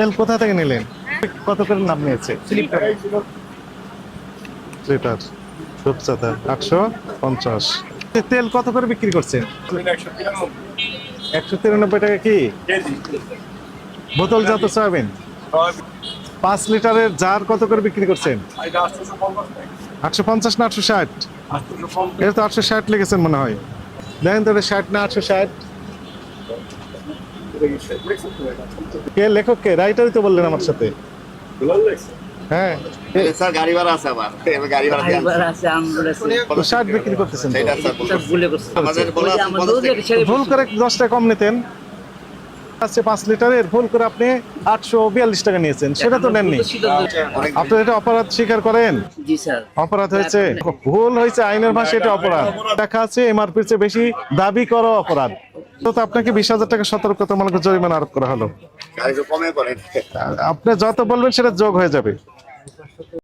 তেল কোথা থেকে নিলেন? কত করে নাম নিয়েছে লিটার? রূপচাঁদা 850। তেল কত করে বিক্রি করছেন? 193 টাকা কি বোতলজাত সয়াবিন? 5 লিটারের জার কত করে বিক্রি করছেন? 850 না 860? এটা তো 860 লিখেছেন মনে হয়। দেখেন তো 60 না 860? কে লেখক, কে রাইটারই তো বললেন আমার সাথে। হ্যাঁ স্যার গাড়ি ভাড়া আছে আবার গাড়ি ভাড়া দিয়ে তো 60 বিক্রি করতেছেন তো। সেটা স্যার আমাদের বলা আছে 50 ভুল করে 10 টাকা কম নিতেন। আছে 5 লিটারের, ভুল করে আপনি 842 টাকা নিয়েছেন, সেটা তো নেননি। আপনি এটা অপরাধ স্বীকার করেন? জি স্যার। অপরাধ হয়েছে, ভুল হয়েছে, আইনের ভাষায় এটা অপরাধ। দেখা আছে এমআরপির চেয়ে বেশি দাবি করা অপরাধ। তো আপনাকে 20,000 টাকা সতর্কতামূলক জরিমানা আরোপ করা হলো। গাড়ি কমে করেন। আপনি যত বলবেন সেটা যোগ হয়ে যাবে।